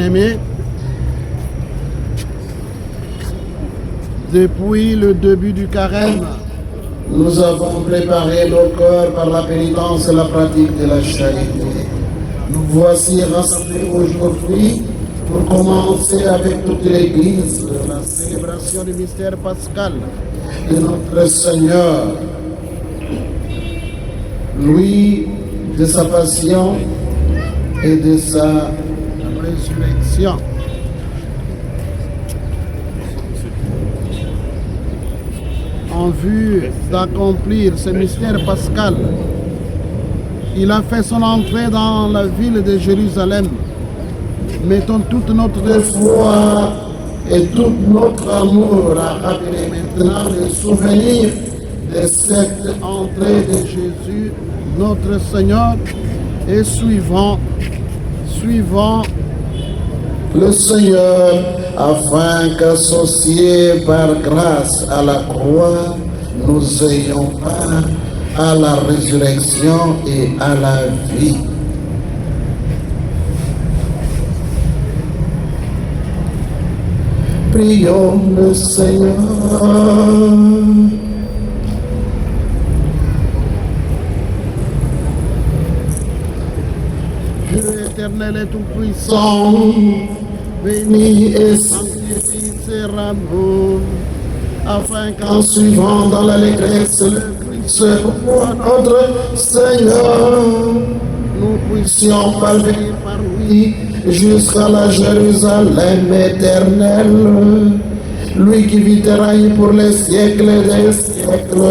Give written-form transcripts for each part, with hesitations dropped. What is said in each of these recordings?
bien-aimés, depuis le début du carême, nous avons préparé nos cœurs par la pénitence et la pratique de la charité. Nous voici rassemblés aujourd'hui pour commencer avec toute l'Église la célébration du mystère pascal de notre Seigneur, lui, de sa passion et de sa résurrection. En vue d'accomplir ce mystère pascal, il a fait son entrée dans la ville de Jérusalem. Mettons toute notre foi et tout notre amour à rappeler maintenant le souvenir de cette entrée de Jésus, notre Seigneur, et suivant le Seigneur, afin qu'associés par grâce à la croix, nous ayons part à la résurrection et à la vie. Prions le Seigneur. Dieu éternel et tout-puissant, bénis et sanctifie ces rameaux, afin qu'en suivant dans l'allégresse le Christ pour notre Seigneur, nous puissions parvenir par lui jusqu'à la Jérusalem éternelle, lui qui vit et règne pour les siècles des siècles.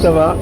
Ça va.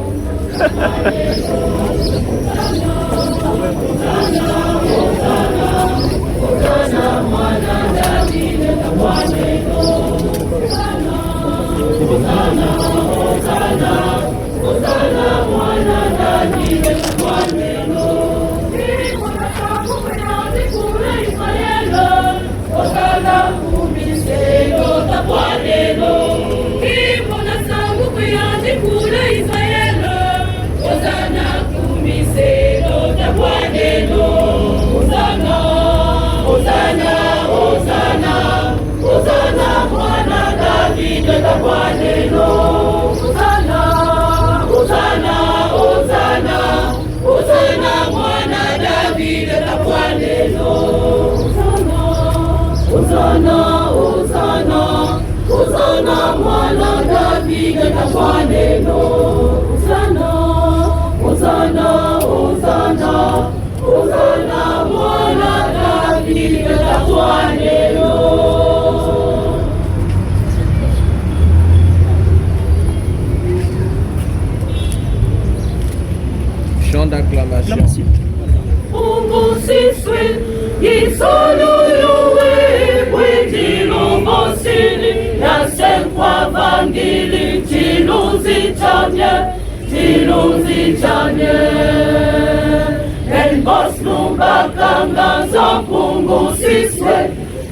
Chant d'acclamation.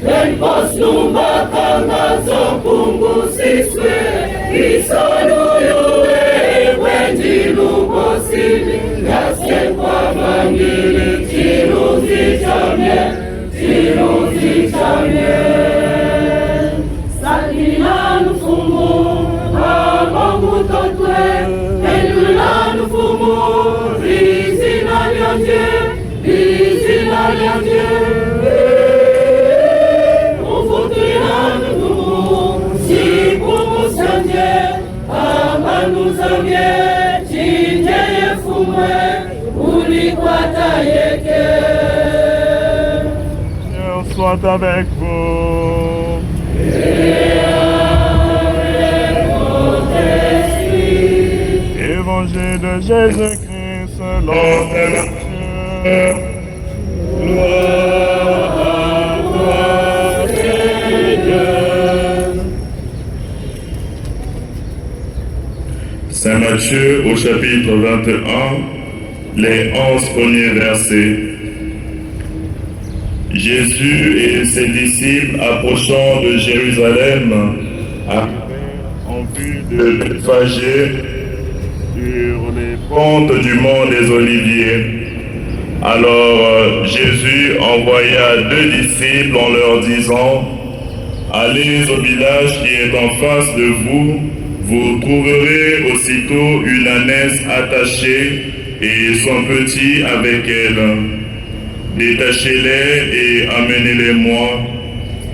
Lempos lumba kangazo pungusiswe Isonuyue wendi lubosili Yaske kwa mangili chiruzi chamye Salila nufumu Amongu totwe Elula nufumu Rizina lianje Dieu soit avec vous. Et avec votre esprit. Évangile de Jésus-Christ selon Matthieu. Gloire à toi, Seigneur. Saint Matthieu au chapitre 21, les 11 premiers versets. Jésus et ses disciples approchant de Jérusalem arrivaient en vue de Bethphagée sur les pentes du mont des Oliviers. Alors Jésus envoya 2 disciples en leur disant: Allez au village qui est en face de vous, vous trouverez aussitôt une ânesse attachée et son petit avec elle. Détachez-les et amenez-les-moi.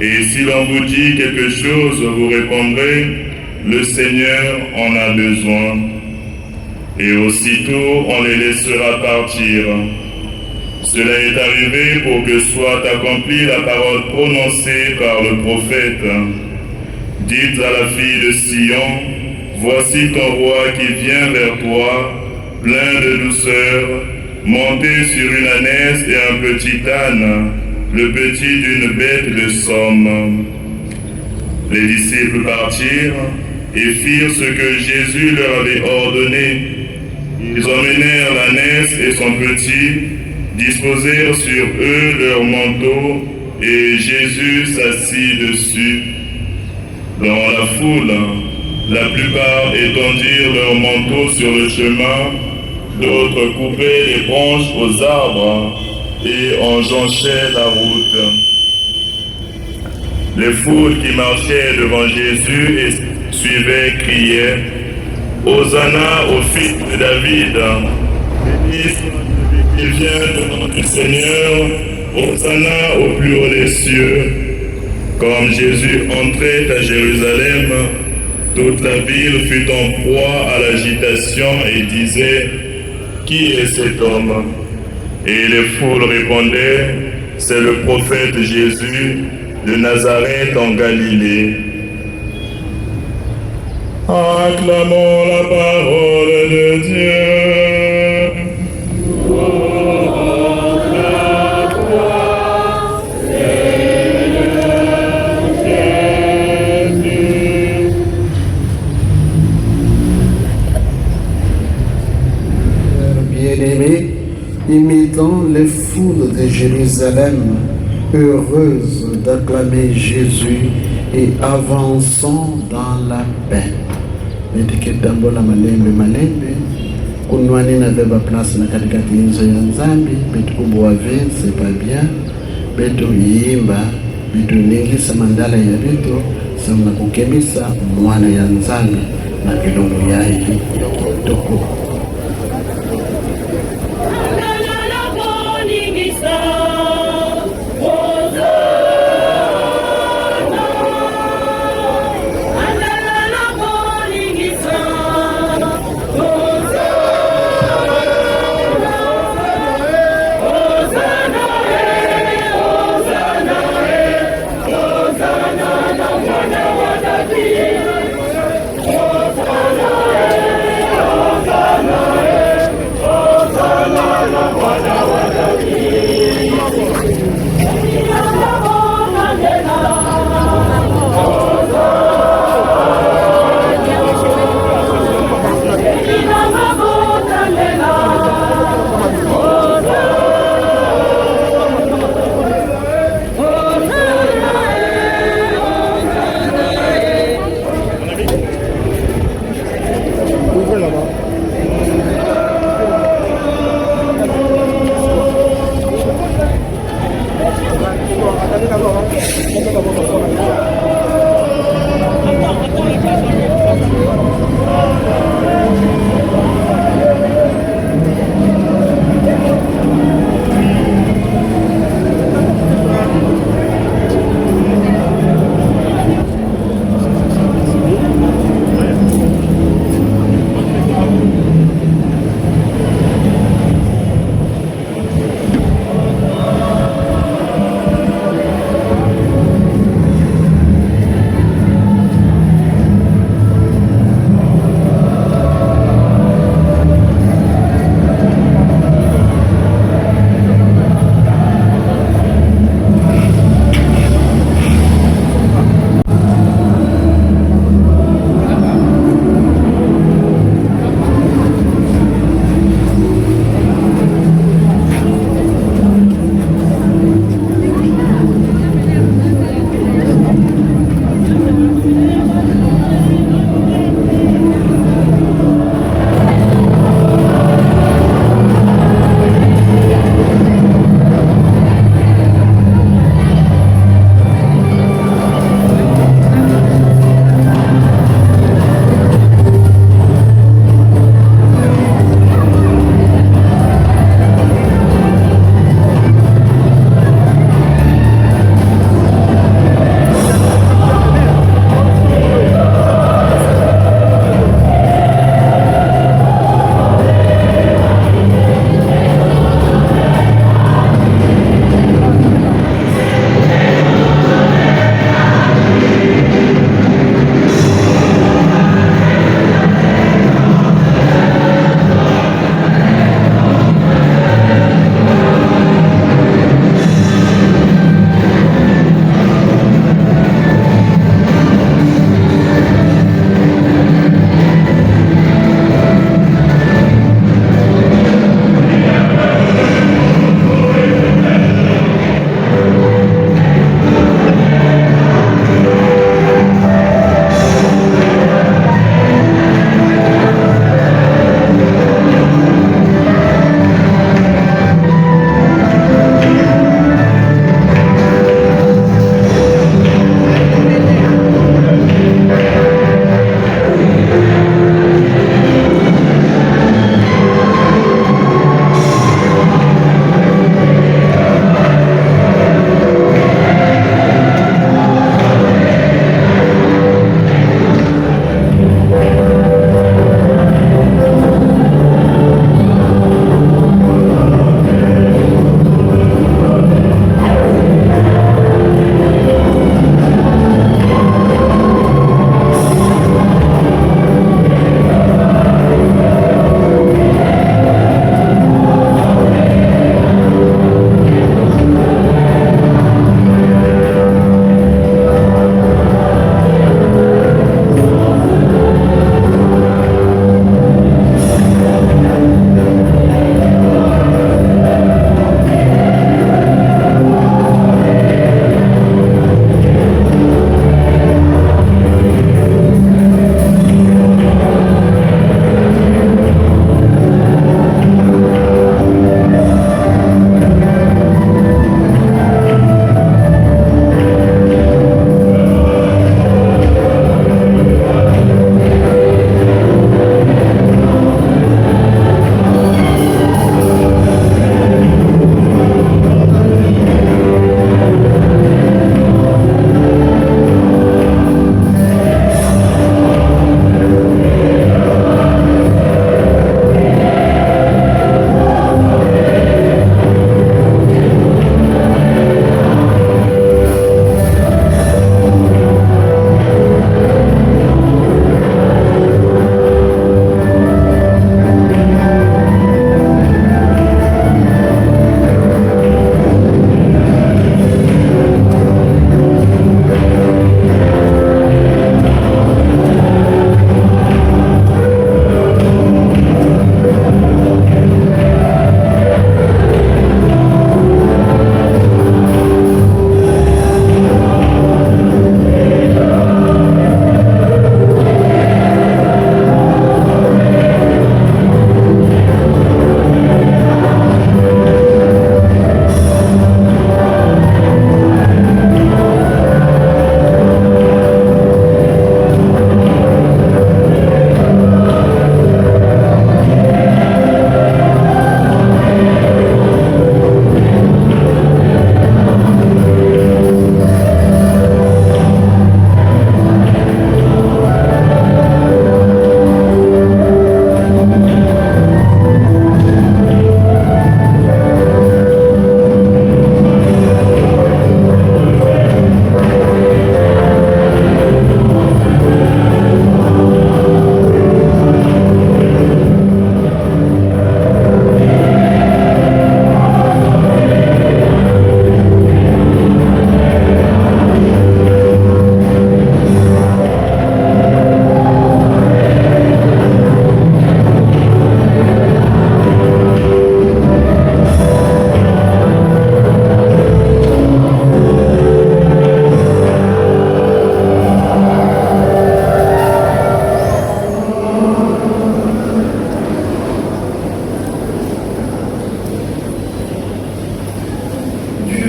Et si l'on vous dit quelque chose, vous répondrez: le Seigneur en a besoin. Et aussitôt on les laissera partir. Cela est arrivé pour que soit accomplie la parole prononcée par le prophète. Dites à la fille de Sion: voici ton roi qui vient vers toi, plein de douceur, monté sur une ânesse et un petit âne, le petit d'une bête de somme. Les disciples partirent et firent ce que Jésus leur avait ordonné. Ils emmenèrent l'ânesse et son petit, disposèrent sur eux leurs manteaux, et Jésus s'assit dessus. Dans la foule, la plupart étendirent leurs manteaux sur le chemin, d'autres coupaient les branches aux arbres et en jonchaient la route. Les foules qui marchaient devant Jésus et suivaient criaient: Hosanna au fils de David, béni soit celui qui vient au nom du Seigneur, Hosanna au plus haut des cieux. Comme Jésus entrait à Jérusalem, toute la ville fut en proie à l'agitation et disait: qui est cet homme? Et les foules répondaient: c'est le prophète Jésus de Nazareth en Galilée. Acclamons la parole de Dieu. Bien-aimés, imitant les foules de Jérusalem, heureuses d'acclamer Jésus et avançant dans la paix. Nitikitambola malembe malembe kunwani na beba place na katikati inzo ya nzambi betu kubwa ve c'est pas bien betu yimba betu ningisa mandala ya betu samna kukemisa mwana ya nzambi na kilungu yayi kitoko. Hosanna,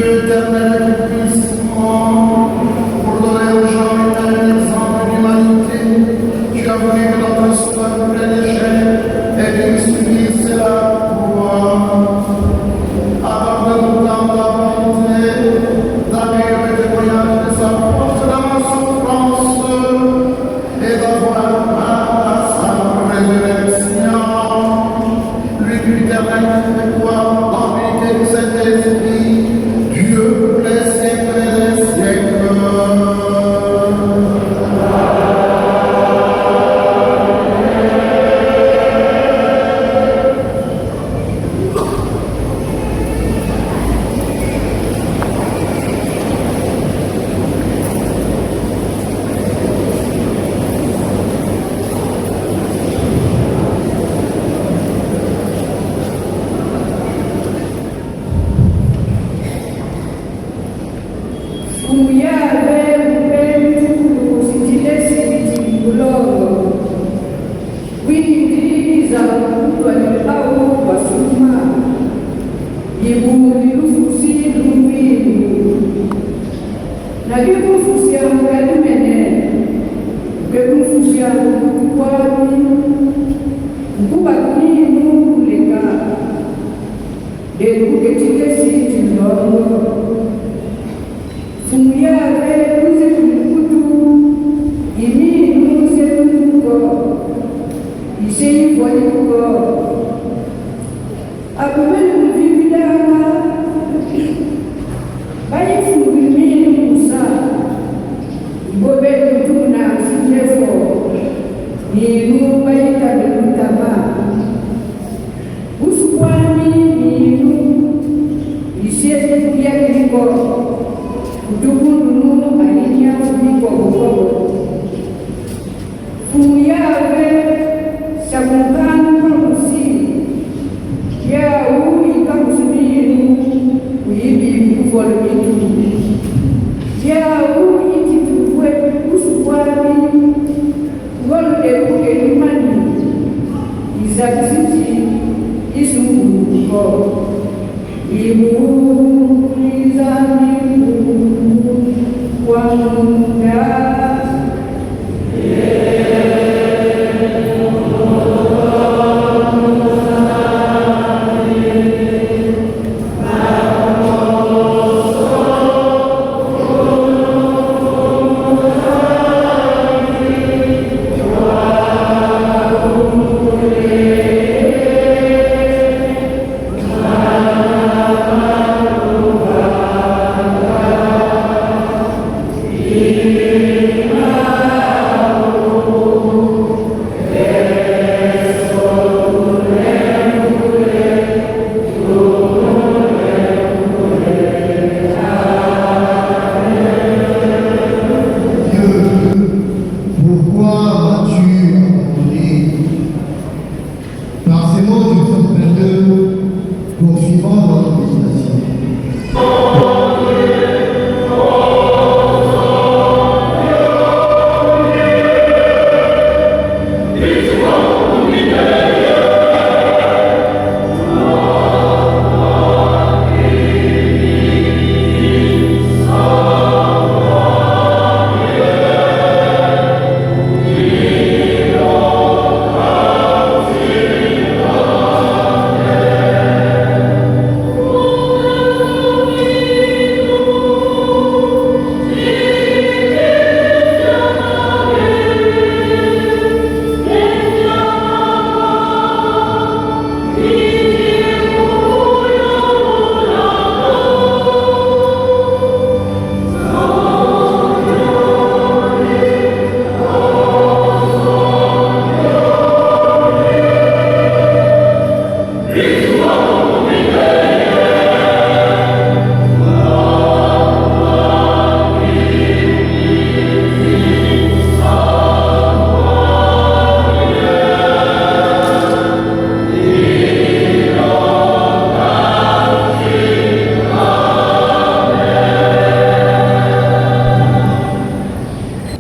éternel puissant, pour donner aux gens un exemple d'humanité, tu as voulu que notre sauveur plein d'échec et qu'il subisse la croix. Accorde-nous dans ta bonté, d'accueillir le témoignage de sa force dans la souffrance et d'avoir part à sa résurrection. Lui, l'éternel, avec toi, l'ambiguïté du Saint-Esprit, Dieu, pour les siècles des siècles.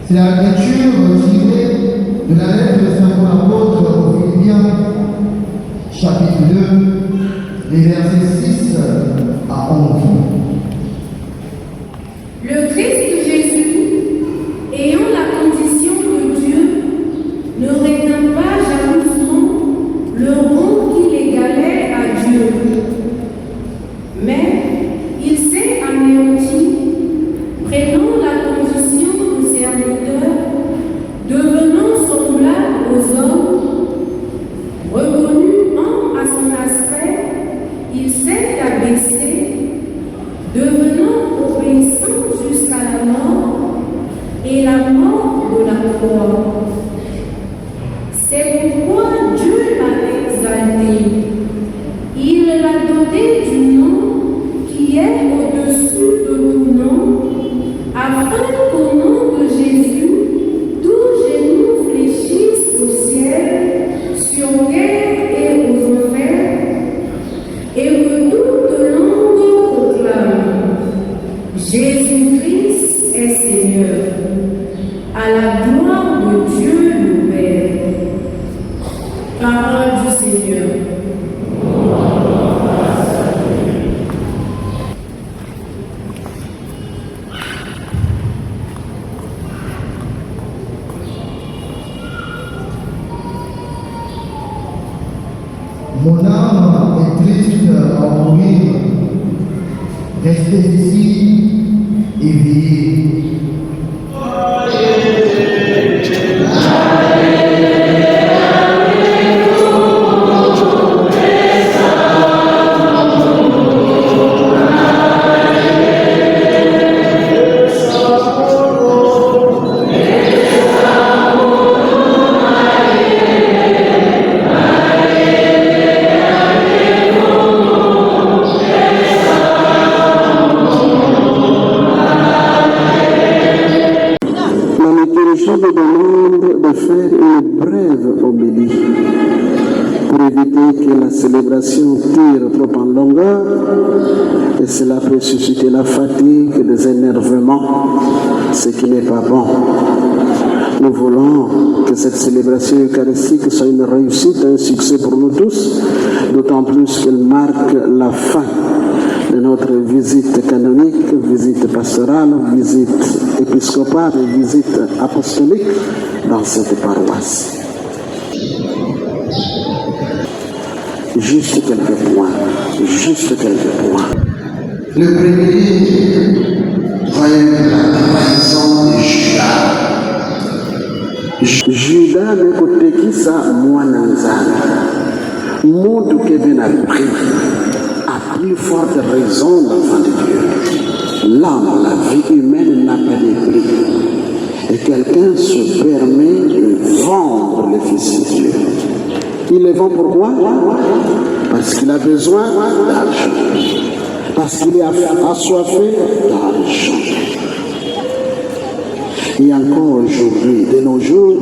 C'est la lecture tirée de la lettre de Saint Paul apôtre aux Philippiens, chapitre 2, les versets 6 à 11. a donné du nom qui est au-dessus de tout nom, afin qu'au nom de Jésus, tout genou fléchisse au ciel, sur terre et aux enfers, et que toute langue proclame: Jésus-Christ est Seigneur, à la gloire de Dieu le Père. Parole du Seigneur. Mon âme est triste à mourir. Restez ici et veillez. me demande de faire une brève homélie pour éviter que la célébration tire trop en longueur et cela peut susciter la fatigue, des énervements, ce qui n'est pas bon. Nous voulons que cette célébration eucharistique soit une réussite, un succès pour nous tous, d'autant plus qu'elle marque la fin de notre visite canonique, visite pastorale, visite épiscopale et visite apostolique dans cette paroisse. Juste quelques points. Le premier voyait la trahison de Judas. Judas nekotekisa mwana nzambe. Mutu kevin a pris à plus forte raison l'enfant de Dieu. L'âme, la vie humaine n'a pas de prix. Et quelqu'un se permet de vendre le Fils de Dieu. Il les vend pourquoi? Parce qu'il a besoin d'argent. Parce qu'il est assoiffé d'argent. Et encore aujourd'hui, de nos jours,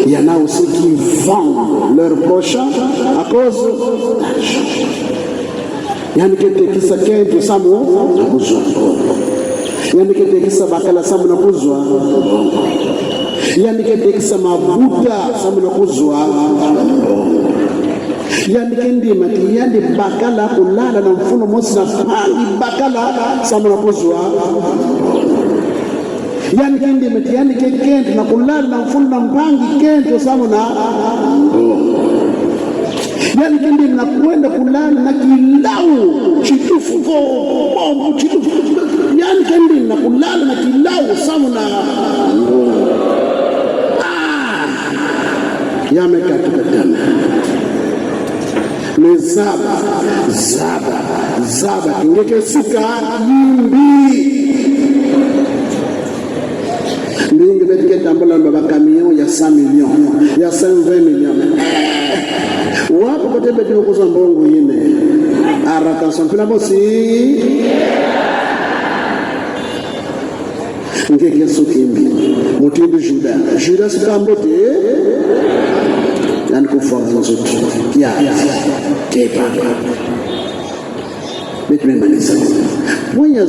il y en a aussi qui vendent leur prochain à cause d'argent. Yani ketekisa kentu samu nakuzwa yani ketekisa bakala samu nakuzwa yani ketekisa mabuta samu nakuzwa yani kendima yani bakala kulala na mfuno mosi na pangi bakala samu nakuzwa yani kendima yani kekento na kulala na mfuno na mpangi kento samu na yani kendi na kwenda kulala na kilau chitufu bombo chitufu yani kendi na kulala na kilau samu na yamekatukatana le zaba ingeke suka yimbi ndingi betike tambola ba camion ya 100 millions ya 120 millions wapo kote beti kuza mbongo yine araka sampila bosi ngeke sokimbi mutindu Judas sikambote yani kufaza zote ya kepa beti memanisa le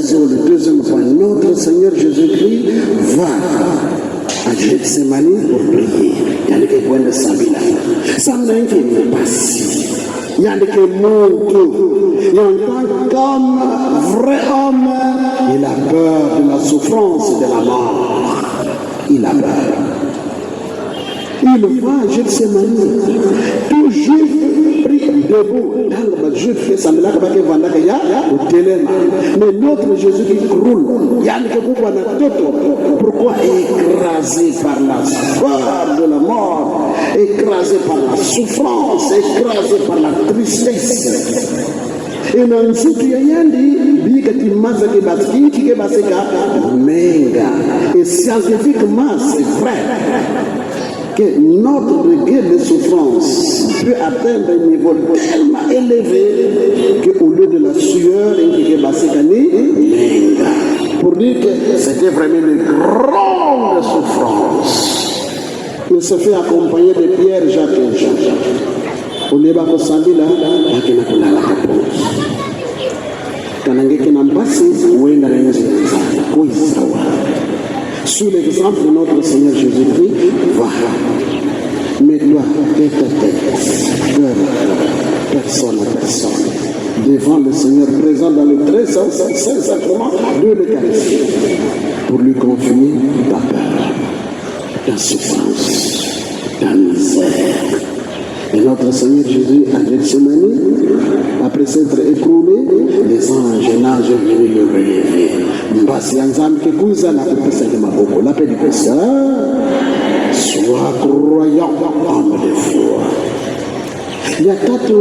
deuxième point, notre Seigneur Jésus-Christ va à Gethsemane pour prier. Il y a des points de Sabina. Sabina qui est passé. Il y a des mots. Et en tant qu'homme, vrai homme, il a peur de la souffrance et de la mort. Il a peur. Il va à Gethsemane. Tout juif prie debout. Dans le juif, ça me l'a fait vendre qu'il y a au téléma. Mais notre Jésus qui roule. Il y a des pourquoi écrasé par la peur de la mort, écrasé par la souffrance, écrasé par la tristesse. Et dans ce qui est dit, et scientifiquement, c'est vrai que notre degré de souffrance peut atteindre un niveau tellement élevé qu'au lieu de la sueur, pour dire que c'était vraiment une grande souffrance. Il se fait accompagner de Pierre, Jacques et Jean. Au lieu de Sambila, il y a la réponse. Sous l'exemple de notre Seigneur Jésus-Christ, va. Mets-toi tête à tête, personne à personne, devant le Seigneur présent dans le très saint sacrement de l'Eucharistie, pour lui confier ta peur, ta souffrance, ta misère. Et notre Seigneur Jésus, à Gethsemane, après s'être écroulé, les anges venus le relever. La paix du Père. Sois croyant, homme de foi. Il y a quatre,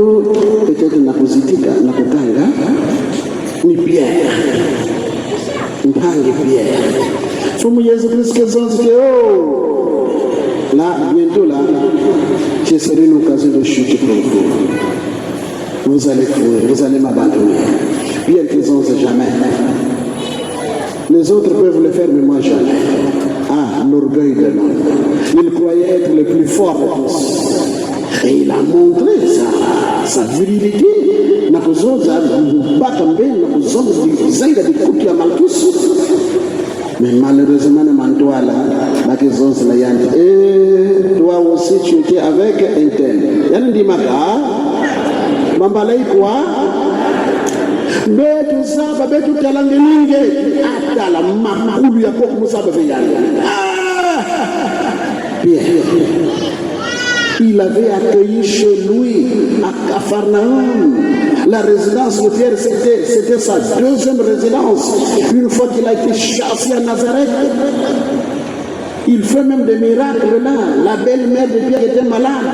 peut-être na positika, na kukanga, ni Pierre. Mpange Pierre. Somme Jésus Christ que sont dit, oh, là, bientôt là, ce serait une occasion de chuter pour vous. Vous allez courir, vous allez m'abandonner. Pierre qu'ils ont jamais. Les autres peuvent le faire, mais moi jamais. Ah, l'orgueil de l'homme. Il croyait être le plus fort de tous. Et il a montré sa virilité. Mais malheureusement, toi aussi tu étais avec un tel. Il dit quoi? Betu saba betu talangelinge atala makulu ya kwa musaba veyana. Il avait accueilli chez lui à Capharnaüm. La résidence de Pierre, c'était sa deuxième résidence. Une fois qu'il a été chassé à Nazareth, il fait même des miracles là. La belle-mère de Pierre était malade,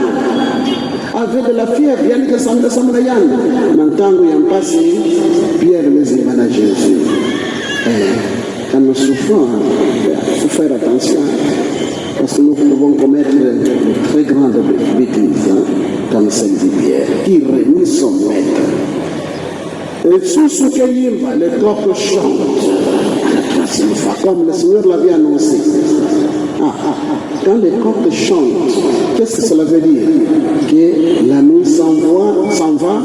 avait de la fièvre. Il y a une question de Samrayan. Maintenant, il y a un passé, Pierre les émane à Jésus. Quand nous souffrons, il faut faire attention. Parce que nous pouvons commettre de très grandes bêtises, comme celle de Pierre, qui réunit son maître. Et sous ce qu'il les coqs chantent, comme le Seigneur l'avait annoncé. Quand les coqs chantent, qu'est-ce que cela veut dire? Que la nuit s'en va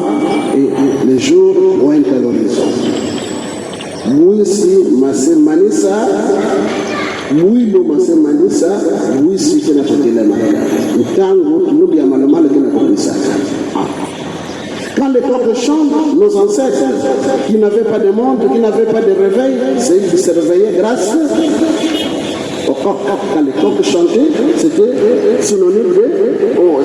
et les jours pointent à l'horizon. Moi, si ma sœur Manissa, oui, nous, ma sœur Manissa, oui, si tu n'as pas été là, nous, bien mal, qui n'a pas dit ça. Quand les coqs chantent, nos ancêtres, qui n'avaient pas de monde, qui n'avaient pas de réveil, c'est ils qui se réveillaient grâce au coq. Quand les coqs chantaient, c'était synonyme de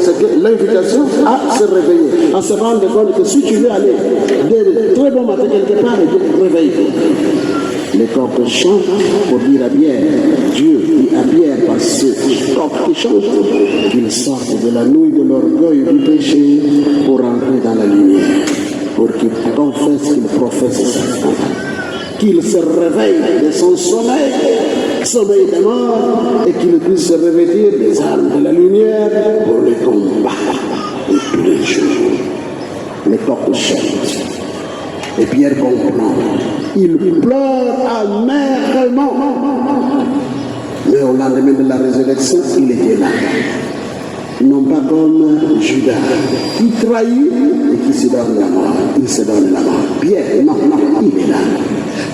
c'était l'invitation à se réveiller, à se rendre compte que si tu veux aller de très bon matin quelque part, réveille-toi. Les coqs chantent pour dire à Pierre, Dieu dit à Pierre par ce coq qui chante, qu'ils sortent de la nouille de l'orgueil du péché pour entrer dans la lumière, pour qu'ils confessent qu'ils professent sa foi, qu'ils se réveillent de son sommeil de mort, et qu'ils puissent se revêtir des armes de la lumière pour les combats de tous les jours. Les coqs chantent. Et Pierre comprend. Il pleure amèrement. Mais au lendemain de la résurrection, il était là. Non pas comme Judas, qui trahit et qui se donne la mort. Il se donne la mort. Pierre, non, il est là.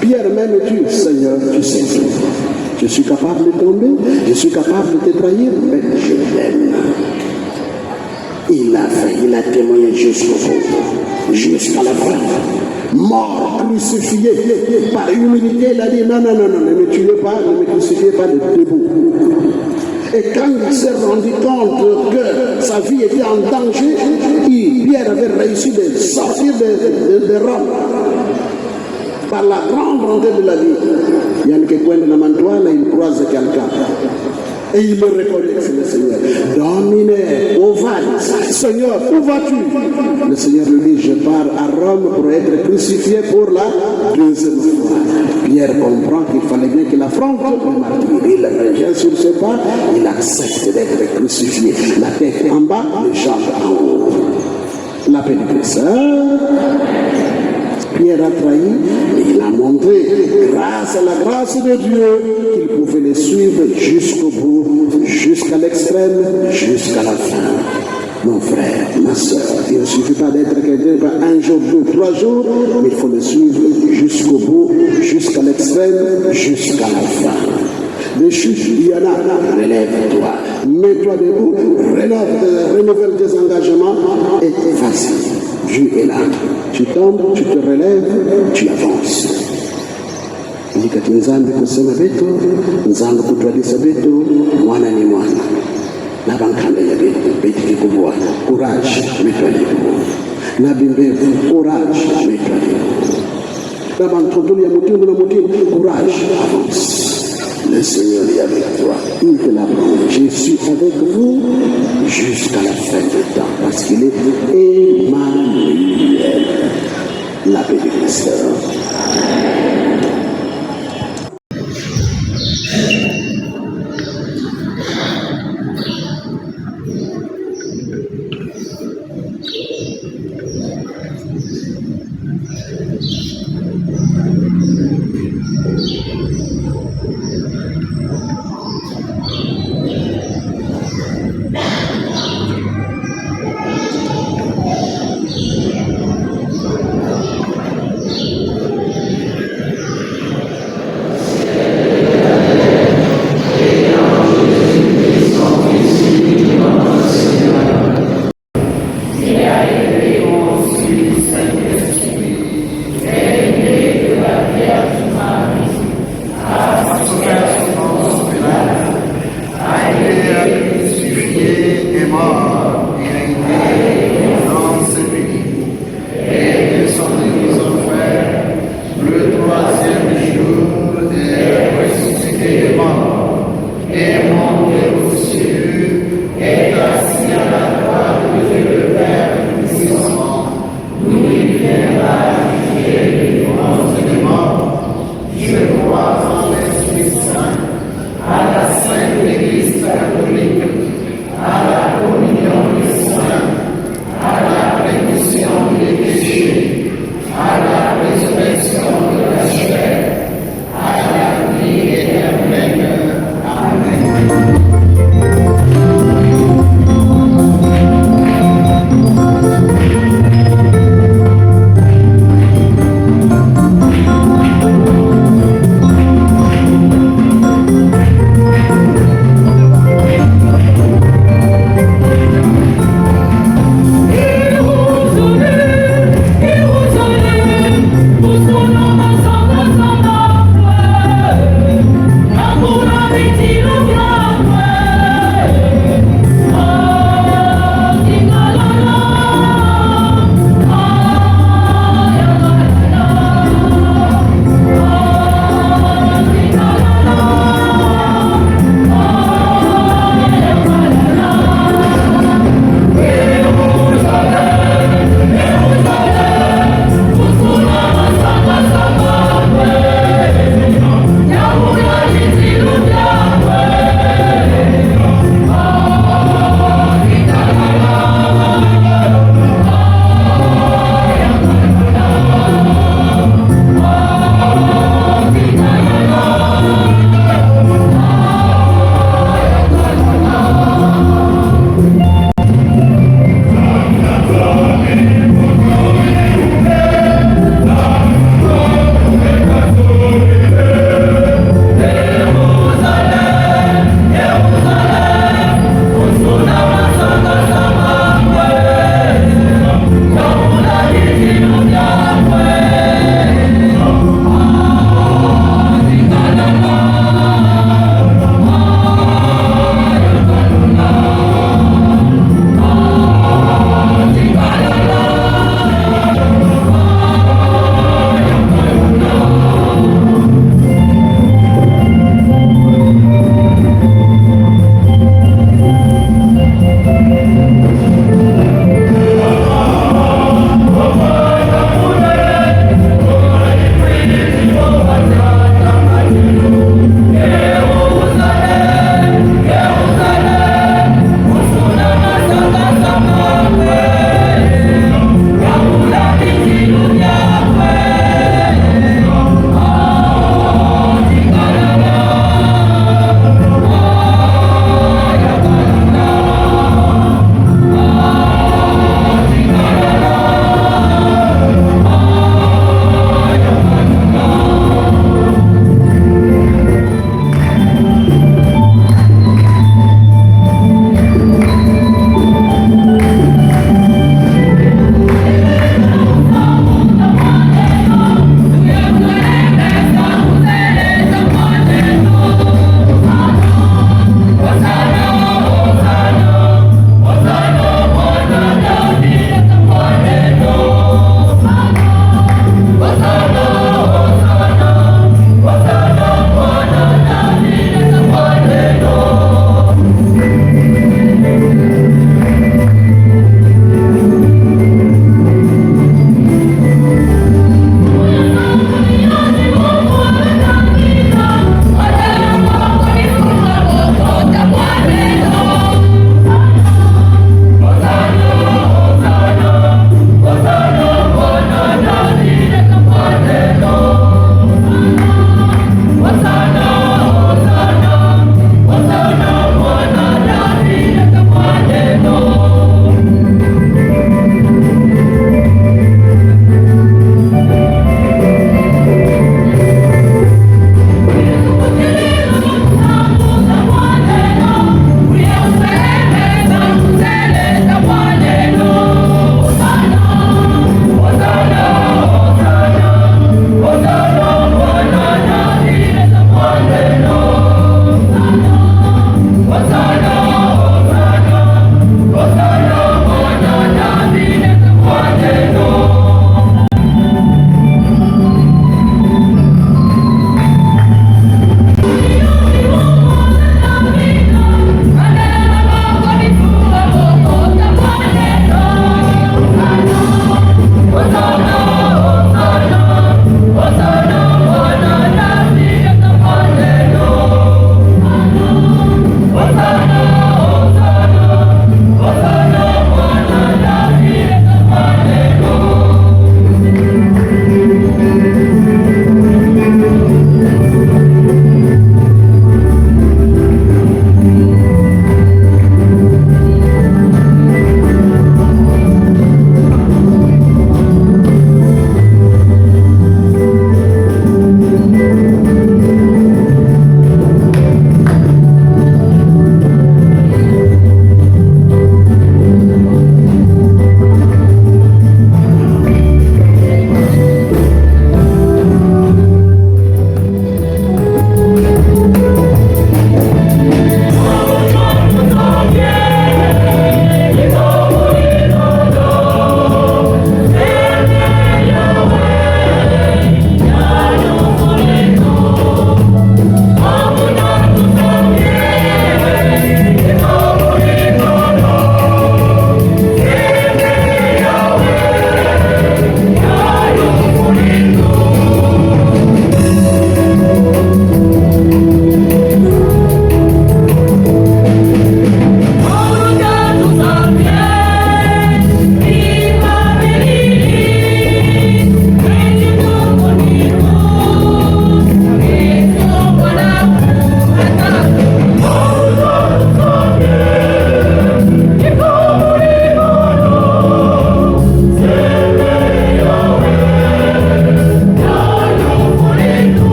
Pierre, m'aimes-tu, Seigneur, tu sais tout. Je suis capable de tomber, je suis capable de te trahir, mais je t'aime. Il a témoigné jusqu'au bout, jusqu'à la fin. Mort, crucifié, par humilité, il a dit non, ne me tuez pas, ne me crucifiez pas de debout. Et quand il s'est rendu compte que sa vie était en danger, Pierre avait réussi de sortir de Rome par la grande bonté de la vie. Il y a un qui pointe dans la mantoile et il croise quelqu'un. Et il le reconnaît, c'est le Seigneur. Domine, où vas-tu? Seigneur, où vas-tu? Le Seigneur lui dit, je pars à Rome pour être crucifié pour la deuxième fois. Pierre comprend qu'il fallait bien qu'il affronte le martyr. Il revient sur ses pas, il accepte d'être crucifié. La tête en bas, les jambes en haut. La paix du Christ. Pierre a trahi, mais il a montré, grâce à la grâce de Dieu, qu'il pouvait les suivre jusqu'au bout, jusqu'à l'extrême, jusqu'à la fin. Mon frère, ma soeur, il ne suffit pas d'être chrétien par un jour, 2, 3 jours, mais il faut le suivre jusqu'au bout, jusqu'à l'extrême, jusqu'à la fin. Des chutes, il y en a, relève-toi, mets-toi debout, renouvelle tes engagements et vas-y. Dieu est là. Tu tombes, tu te relèves, tu avances. Nikati nzambe kusema beto, nzambe kutwadisa beto, mwana ni mwana. Nabankanda ya beto, beti kikubwa, courage, mets-toi debout. Nabimbevu, courage, mets-toi debout. Nabantontoli ya mutimbu na mutimbu, courage, avance. Le Seigneur est avec toi. Il te l'apprend. Je suis avec vous jusqu'à la fin du temps. Parce qu'il est Emmanuel. La paix du Christ.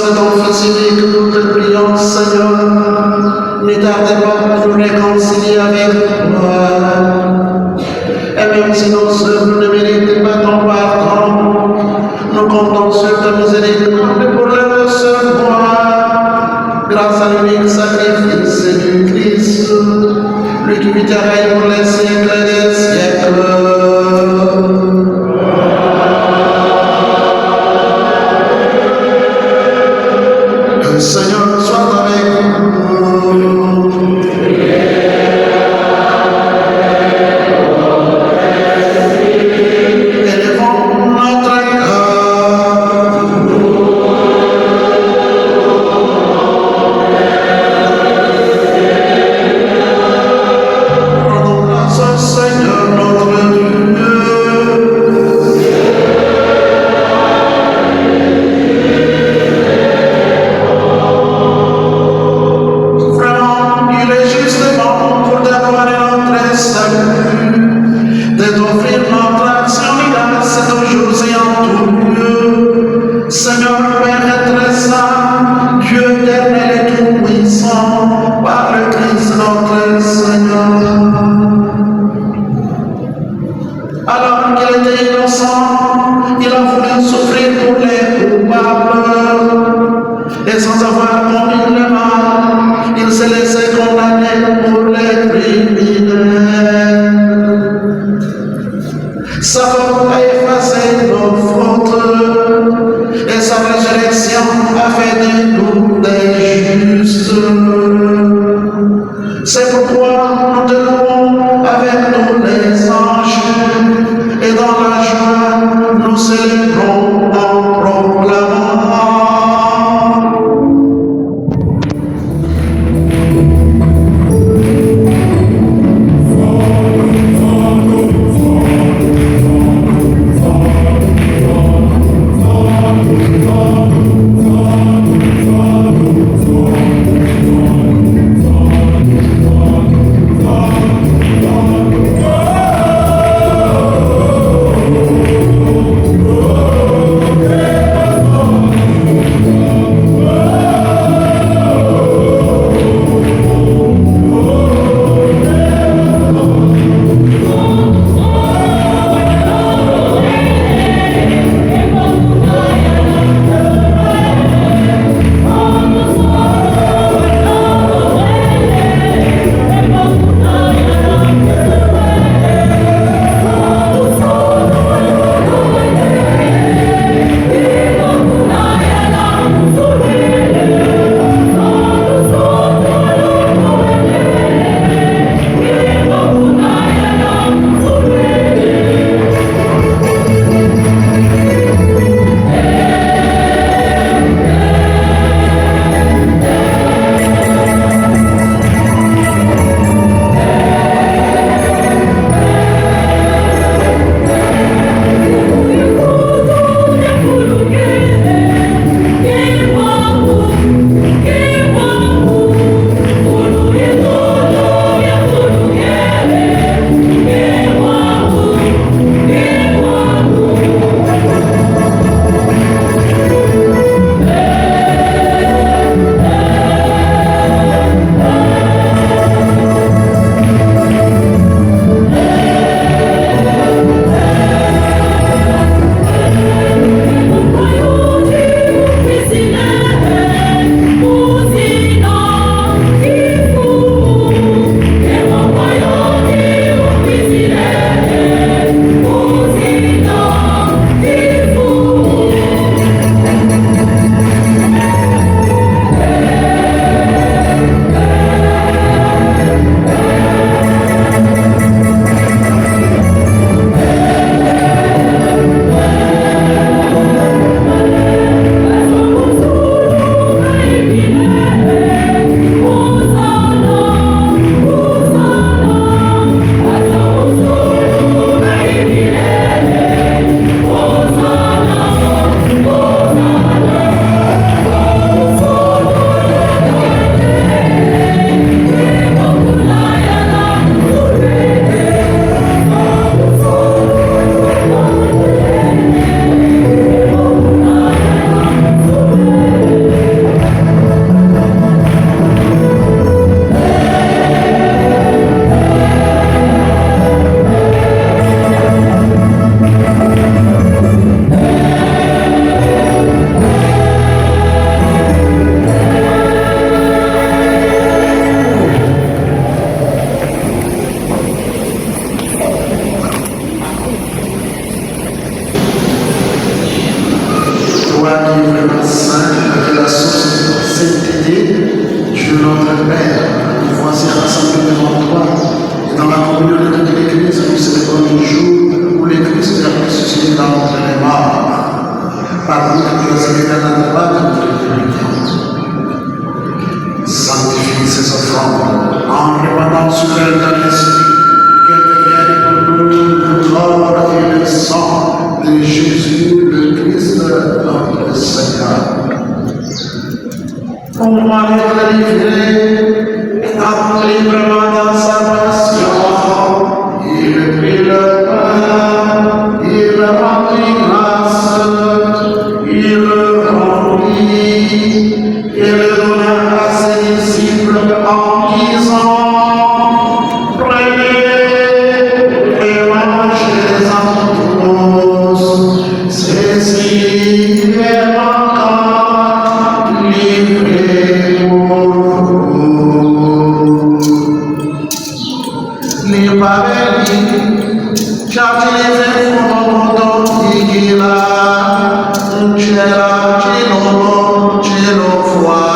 de ton Fils unique, nous te prions, Seigneur, ne tardez pas à nous réconcilier avec toi. Et même si nos œuvres ne méritent pas ton pardon, nous comptons sur ta miséricorde pour les recevoir. Grâce à l'unique sacrifice du Christ, lui qui vit et règne pour les siècles des siècles. Le Seigneur soit avec nous. Élevons notre cœur. Rendons grâce au Seigneur notre Dieu. Vraiment, il est justement pour dévoiler notre salut, de t'offrir notre action et grâce toujours et en tout lieu. Seigneur Père très saint, Dieu éternel et tout-puissant, par le Christ notre Seigneur. Alors qu'il était innocent, il a voulu souffrir pour les coupables. Et sans avoir commis le mal, il s'est laissé condamner pour les criminels. Sa faute a effacé nos fautes, et sa résurrection a fait de nous des justes. C'est pourquoi nous te louons avec tous les anges, et dans la joie nous célébrons en proclamant. jour où les Christ est ressuscité d'entre les morts, parmi les éternels droits de notre République. Sanctifie ces offrandes en répandant sur elles dans l'esprit qu'elles deviennent pour nous le corps et le sang de Jésus, le Christ, notre Seigneur. Pour moi, être livré, être librement dans sa passion, il prit le pain, il remplit grâce, il le remplit, et le donna à ses disciples en disant: prenez et mangez-en tous, ceci est mon corps livré pour vous. Les parents c'è fuoco di là, c'era cielo fuori.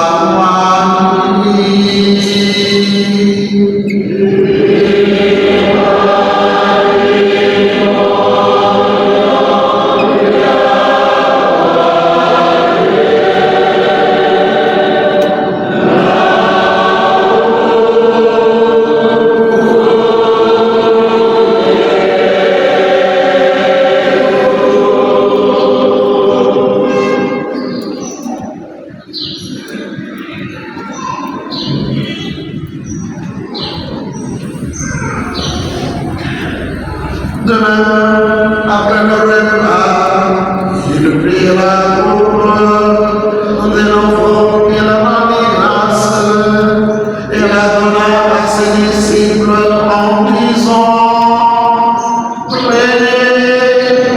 Demain, après le repas, il prit la coupe de l'enfant et la rendit grâce et la donna à ses disciples en disant: prenez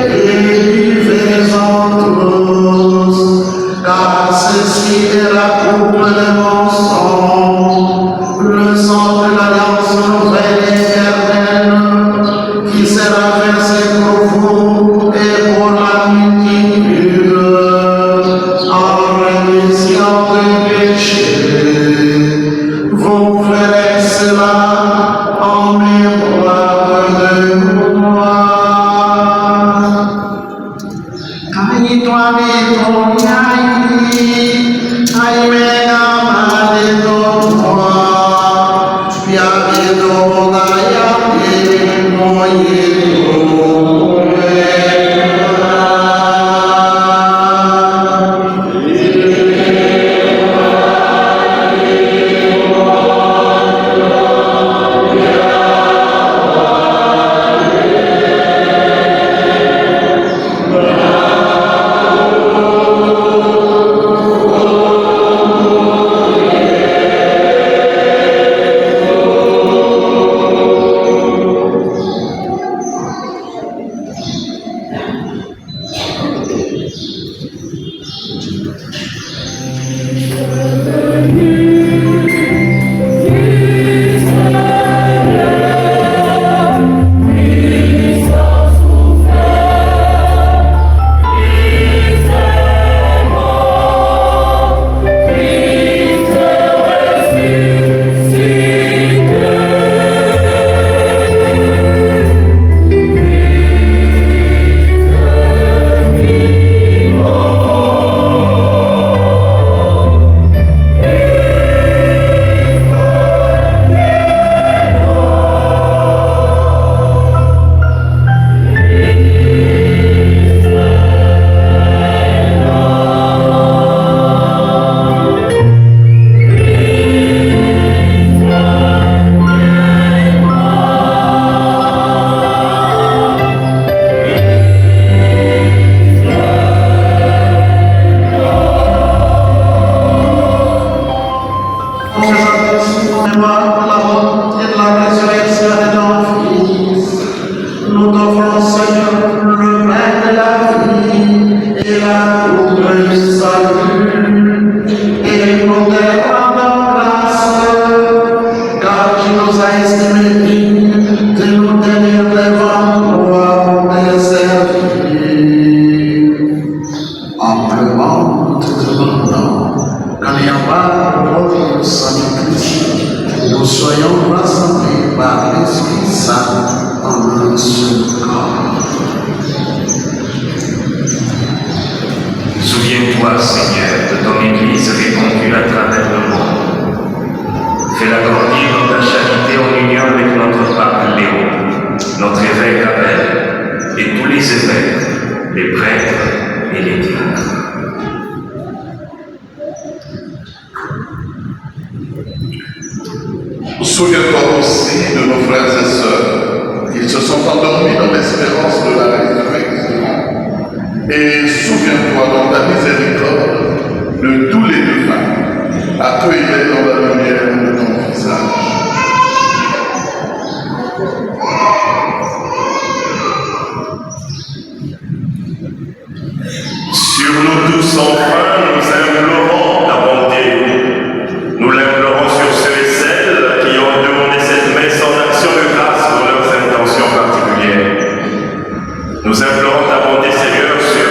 et buvez-en tous, car ceci est la coupe de mon sang, le sang de l'alliance nouvelle et éternelle, qui sera versé pour vous et pour la multitude en rémission des péchés. Vous ferez cela en mémoire de moi. Nous soyons rassemblés par l'Esprit Saint en un seul corps. l'espoir, Seigneur, de ton Église répandue à travers le monde. Fais-la grandir dans ta charité en union avec notre pape Léon, notre évêque Abel et tous les évêques, les prêtres et les diacres. Souviens-toi aussi de nos frères et sœurs. Ils se sont endormis dans l'espérance de la résurrection. Et souviens-toi dans ta miséricorde de tous les défunts, accueille-les dans la lumière de ton visage. Sur nous tous enfin, nous implorons ta bonté. Nous l'implorons sur ceux et celles qui ont demandé cette messe en action de grâce pour leurs intentions particulières. Nous implorons ta bonté, Seigneur, sur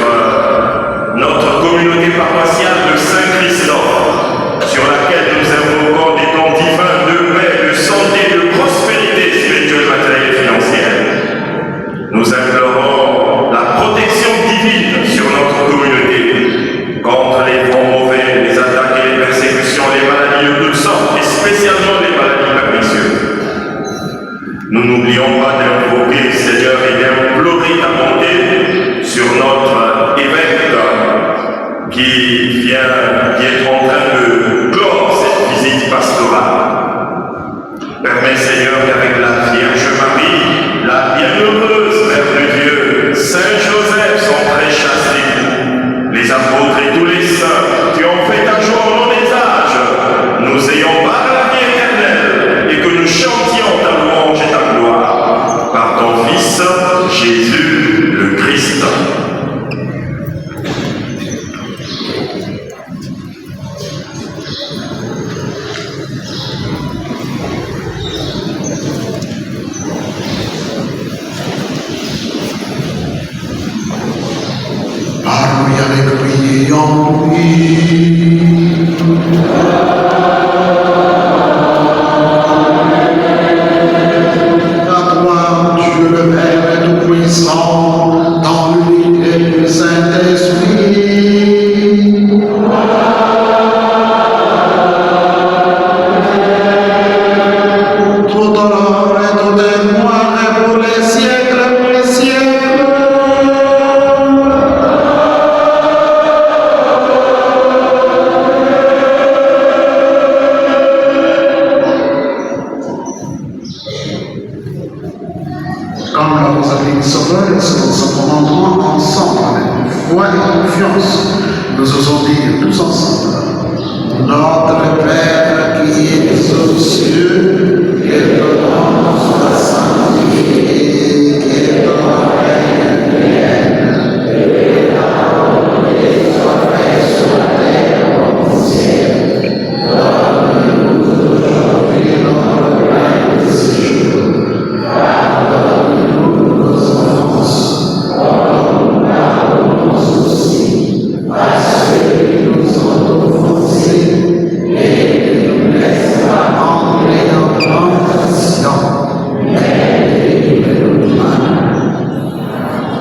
notre communauté paroissiale de Saint-Christophe, sur laquelle nous invoquons des dons divins de paix, de santé, de prospérité spirituelle, matérielle et financière. Nous implorons la protection divine sur notre communauté contre les vents mauvais, les attaques et les persécutions, les maladies de toutes sortes, et spécialement les maladies pernicieuses. Nous n'oublions pas d'invoquer, Seigneur, et d'implorer ta bonté sur notre évêque qui est en train de clore cette visite pastorale. Permets, Seigneur, qu'avec la Vierge Marie, la bienheureuse Mère de Dieu, Saint Joseph, son très chaste époux, les apôtres et tous les saints qui ont fait ta joie au long des âges, nous ayons par la vie éternelle et que nous chantions ta louange et ta gloire par ton Fils, Jésus le Christ. Parle avec lui, en lui. À toi, Dieu le Père Tout-Puissant, dans l'unité du Saint-Esprit. Tout honneur et tout gloire est pour les siècles des siècles. Comme lors des appels sauveurs, selon ce commandement, ensemble, avec foi et confiance, nous osons dire tous ensemble: Notre Père qui es aux cieux, que ton nom soit sanctifié, que ton règne vienne, que ta volonté soit faite sur la terre comme au ciel. Donne-nous aujourd'hui notre pain de ce jour. Pardonne-nous nos offenses, comme nous pardonnons aussi à ceux qui nous ont offensés, et ne nous laisse pas entrer en tentation, mais délivre-nous du mal.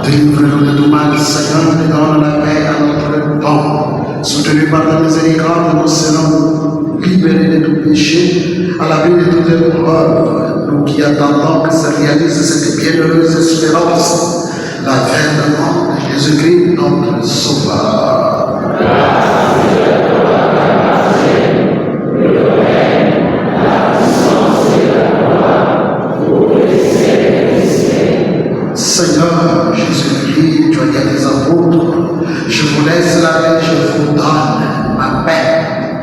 Délivre-nous de tout mal, Seigneur, et donne la paix à notre temps. Soutenus par ta miséricorde, nous serons libérés de tout péché, à l'abri de toute épreuve, nous qui attendons que se réalise cette bienheureuse espérance, l'avènement de Jésus-Christ, notre Sauveur. Seigneur Jésus-Christ, tu as dit à tes apôtres, je vous laisse la paix, je vous donne ma paix.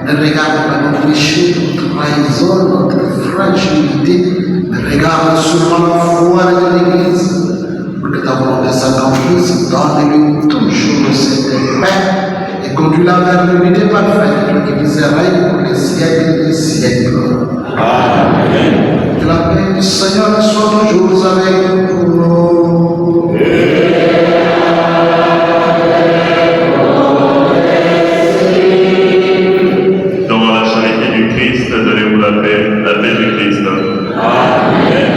Ne regarde pas notre péché, notre trahison, notre fragilité, mais regarde seulement la foi de l'Église. Pour que ta volonté s'accomplisse, donne-lui toujours cette paix et conduis-la vers l'unité parfaite, toi qui vis et règnes pour les siècles des siècles. Amen. Que la paix du Seigneur soit toujours avec vous. Dans la charité du Christ, donnez-vous la paix du Christ. Amen.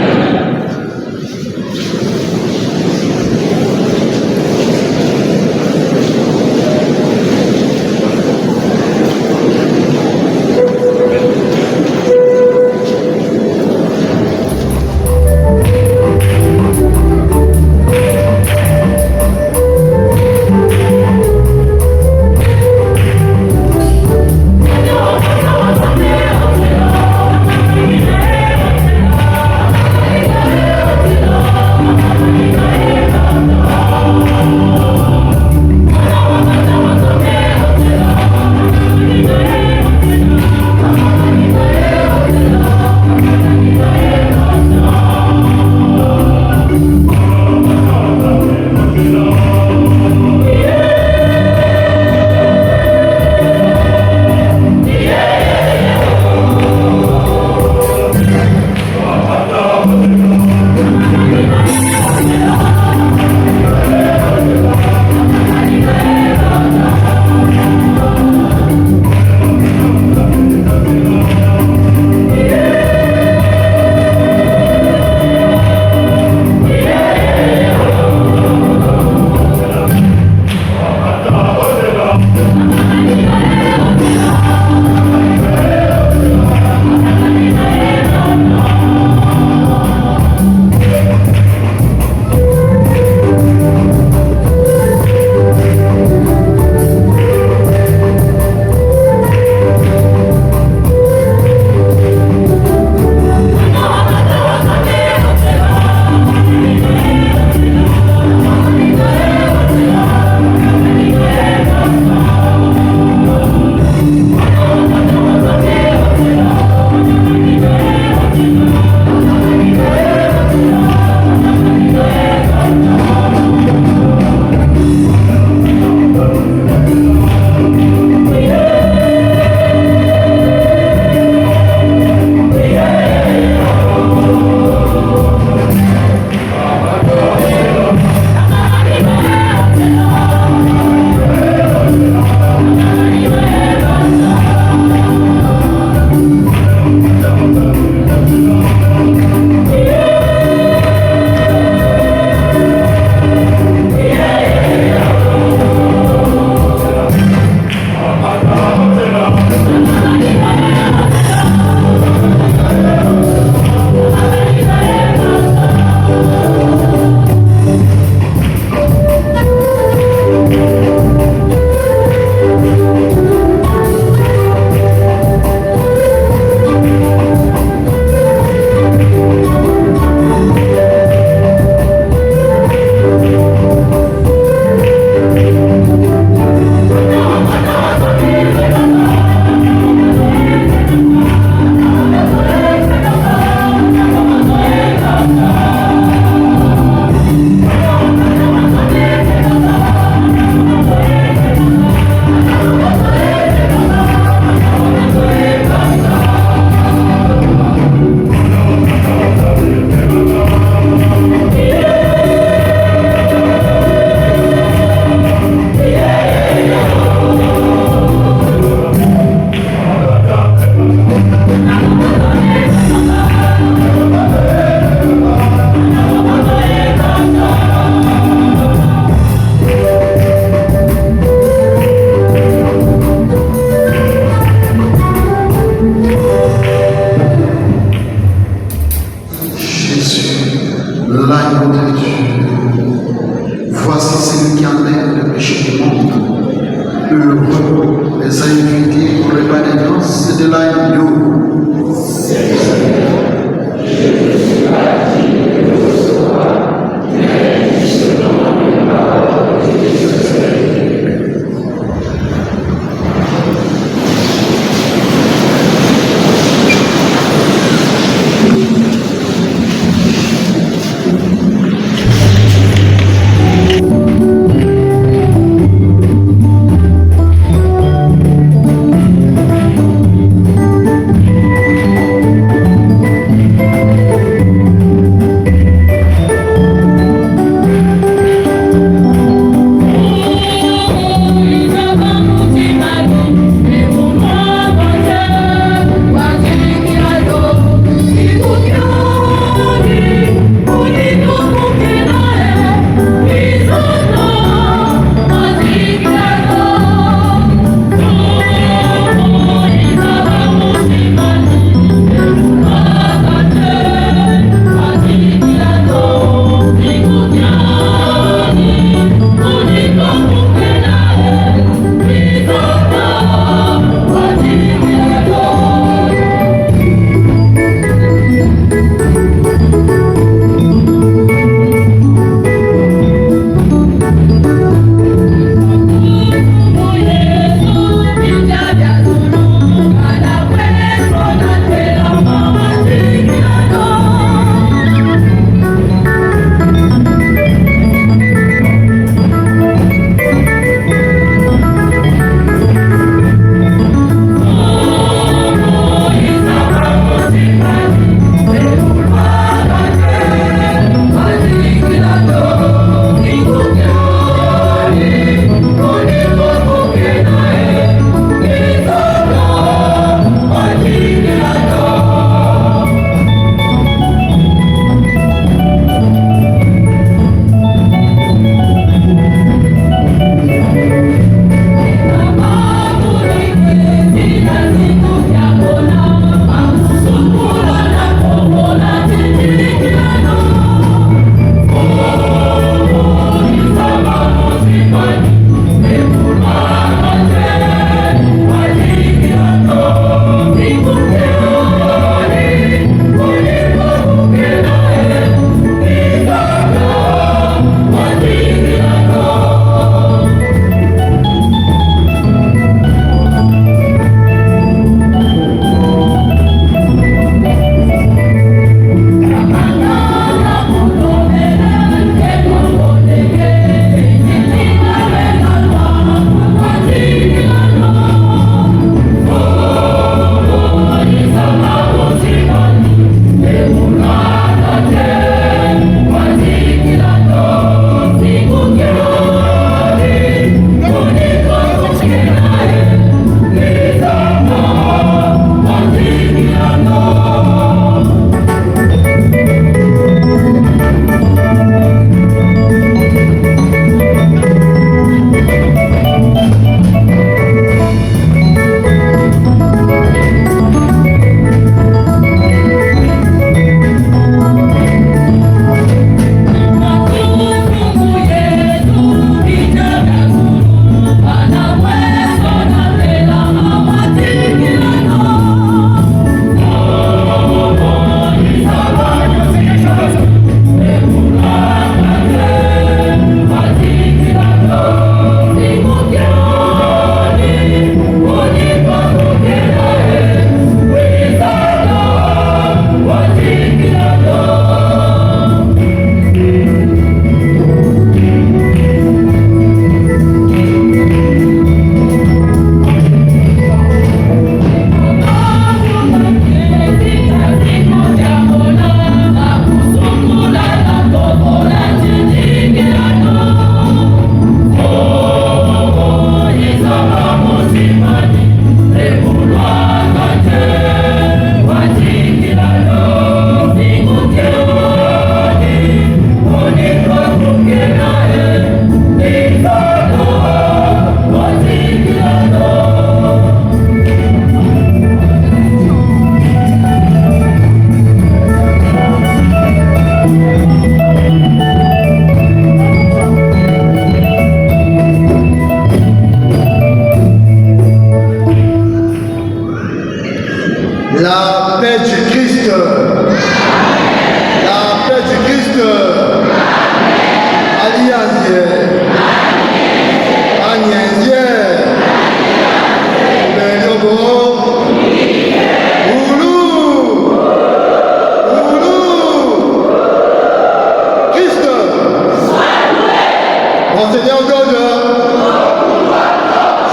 Enseignant God,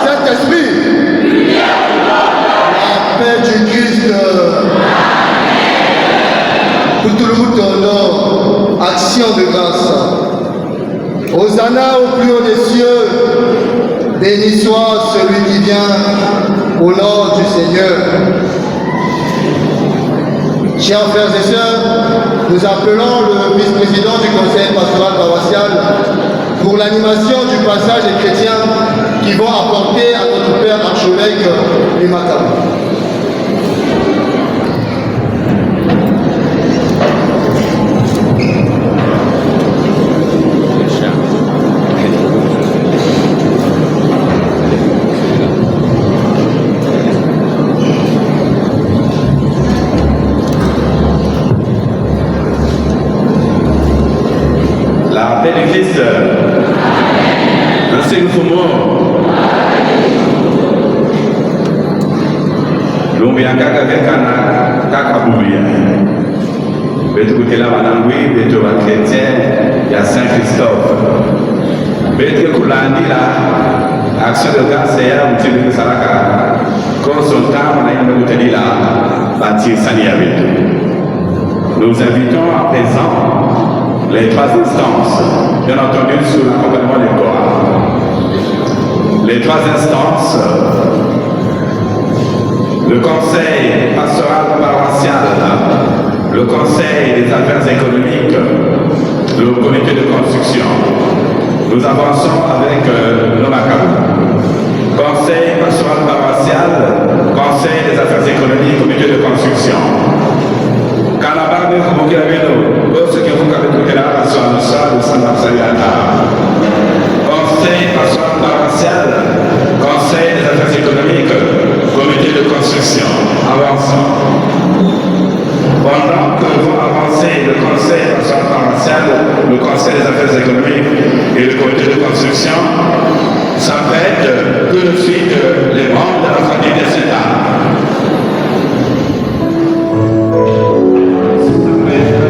Saint-Esprit, la paix du Christ, pour tout le monde ton action de grâce. Hosanna au plus haut des cieux, béni soit celui qui vient au nom du Seigneur. Chers frères et sœurs, nous appelons le vice-président du conseil pastoral paroissial pour l'animation du passage des chrétiens qui vont apporter à notre Père archevêque les Macabres. La paix du Christ. Merci beaucoup. Lumbia kaka kekana kaka boulia. Betu kutela banangui betu wa chrétien ya Saint-Christophe. Betu kulandi la action de grâce ya mtibu saraka. Consultant na yendo kuteli la bâtir sania betu. Nous invitons à présent les trois instances, bien entendu sous l'accompagnement des chorales. Les trois instances, le conseil pastoral paroissial, le conseil des affaires économiques, le comité de construction. Nous avançons avec le Macabou. Conseil pastoral paroissial, conseil des affaires économiques, comité de construction. Canabane, vous qui avez nous, ceux qui vous avez écouté la relation de ça, de Santa Saliata. Conseil pastoral paroissial, conseil des affaires économiques, comité de construction. Avançons. Pendant que vont avancer le conseil pastoral paroissial, le conseil des affaires économiques et le comité de construction, s'apprête tout de suite les membres de la famille des États. Amen.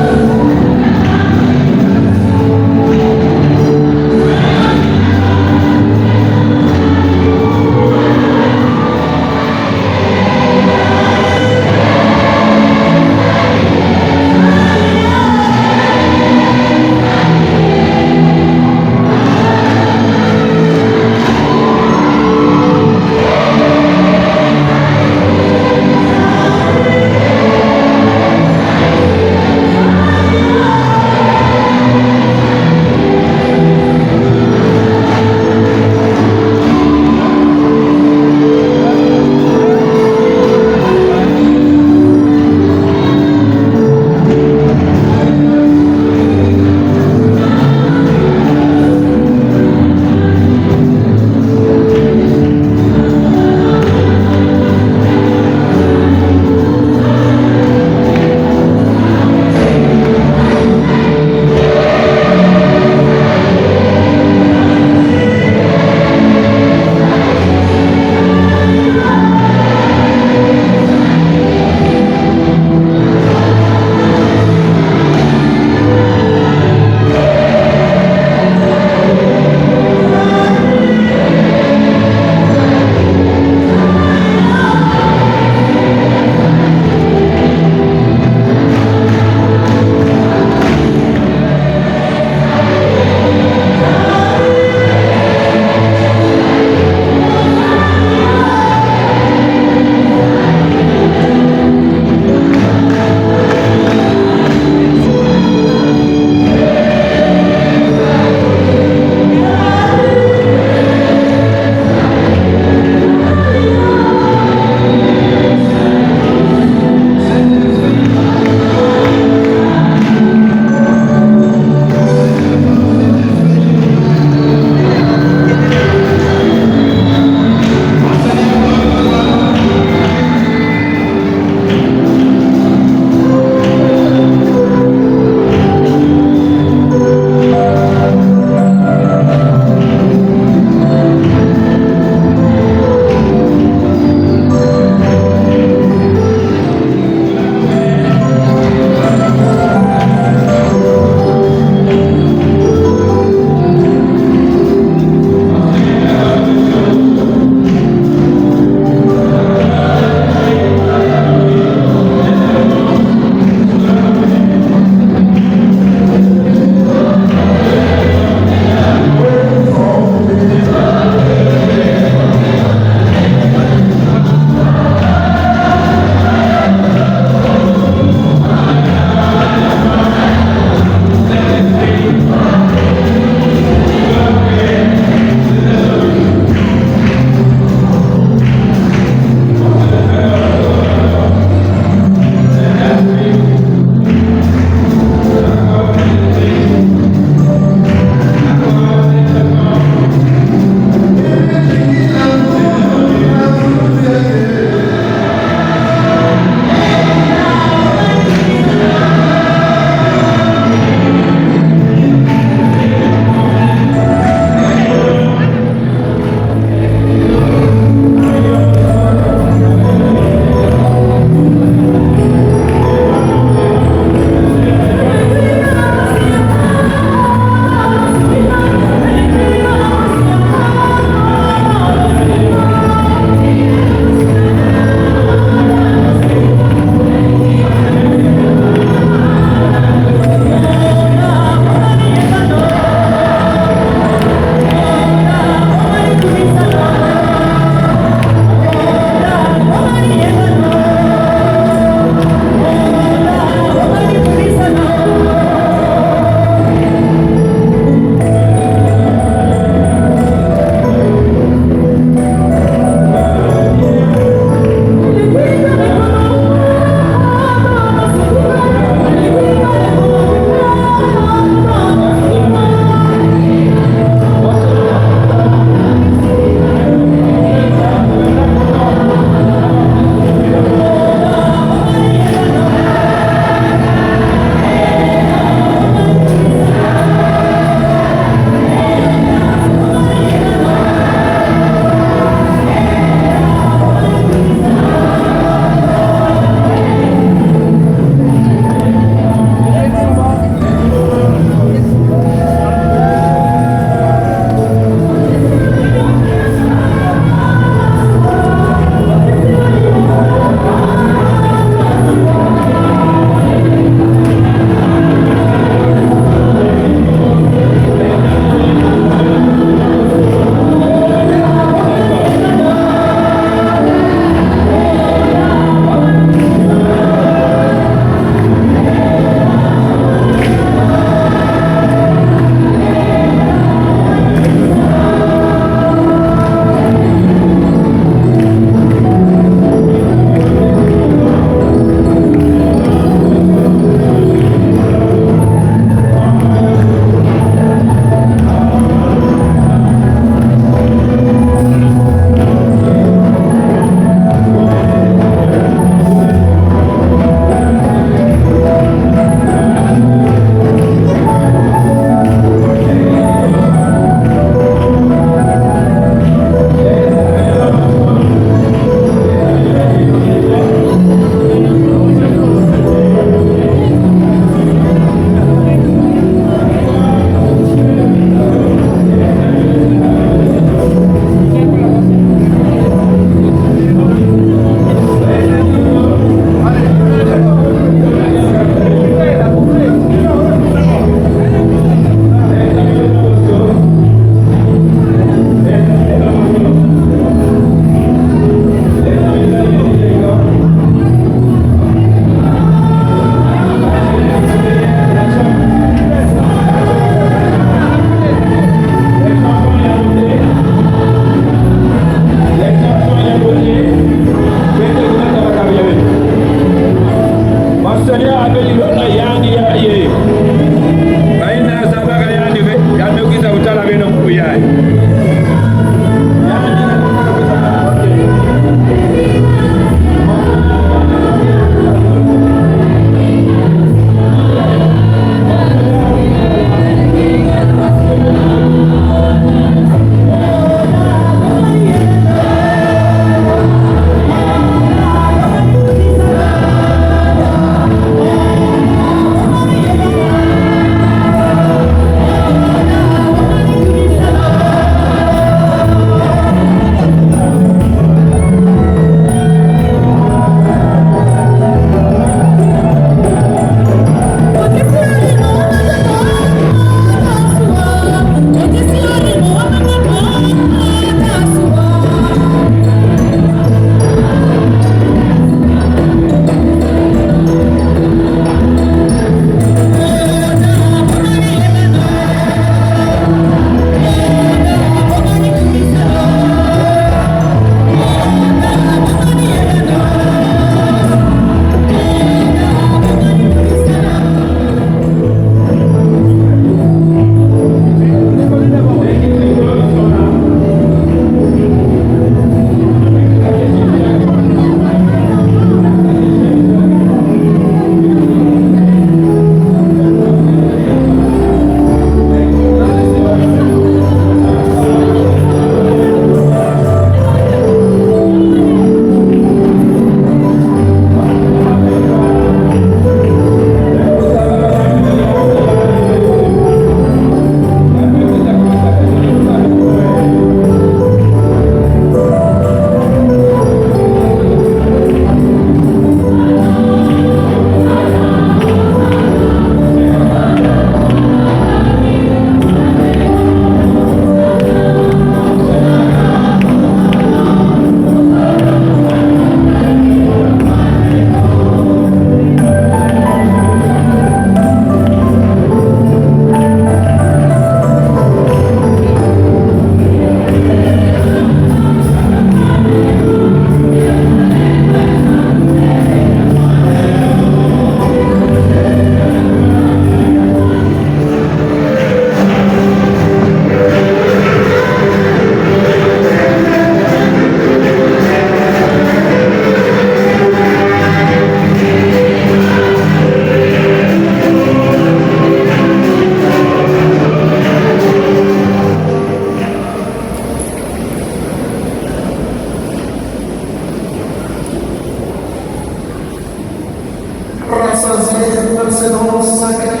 placés dans le sacré,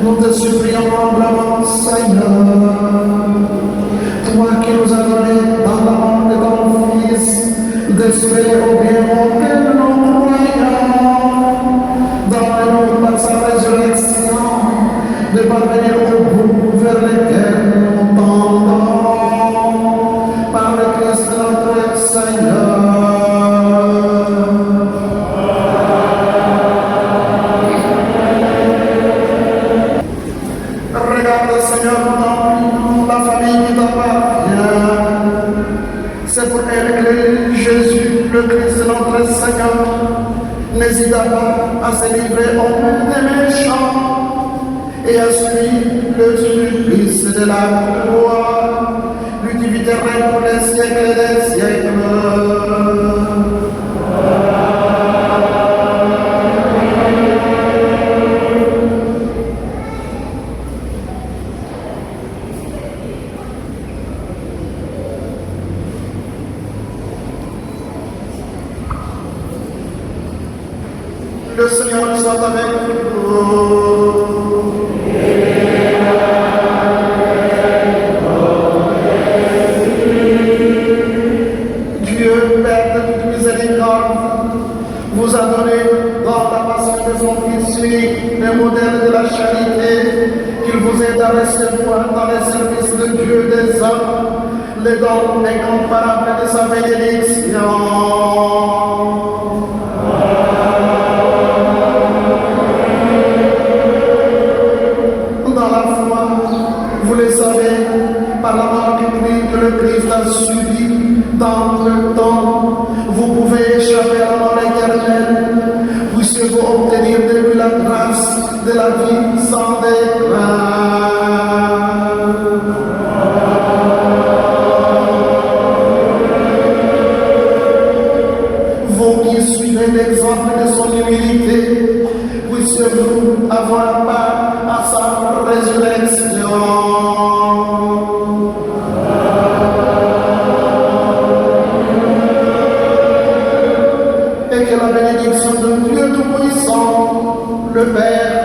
nous te supplions humblement, Seigneur. Toi qui nous as donné dans la mort de ton Fils, d'espérer au bien auquel nous croyons, donne-nous par sa résurrection de parvenir au bout vers lequel nous tendons, par le Christ notre Seigneur. Regarde, Seigneur, la famille qui t'appartient. C'est pour elle que Jésus, le Christ notre Seigneur, n'hésita pas à se livrer au bout des méchants et à suivre le supplice de la croix, lui qui vit et règne pour les siècles des siècles. Le Seigneur soit avec vous. Dieu, Père de toute miséricorde, vous a donné dans la passion de son Fils unique le modèle de la charité, qu'il vous aide à recevoir dans le service de Dieu des hommes, les dons incomparables de sa bénédiction. Vous le savez, par la mort du Christ que le Christ a subi dans le temps, vous pouvez échapper à la mort éternelle, puissiez-vous obtenir de lui la grâce de la vie sans déclin. Vous qui suivez l'exemple de son humilité, puissiez-vous avoir part à sa résurrection. Et que la bénédiction de Dieu Tout-Puissant, le Père,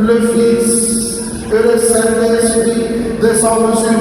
le Fils et le Saint-Esprit descendent sur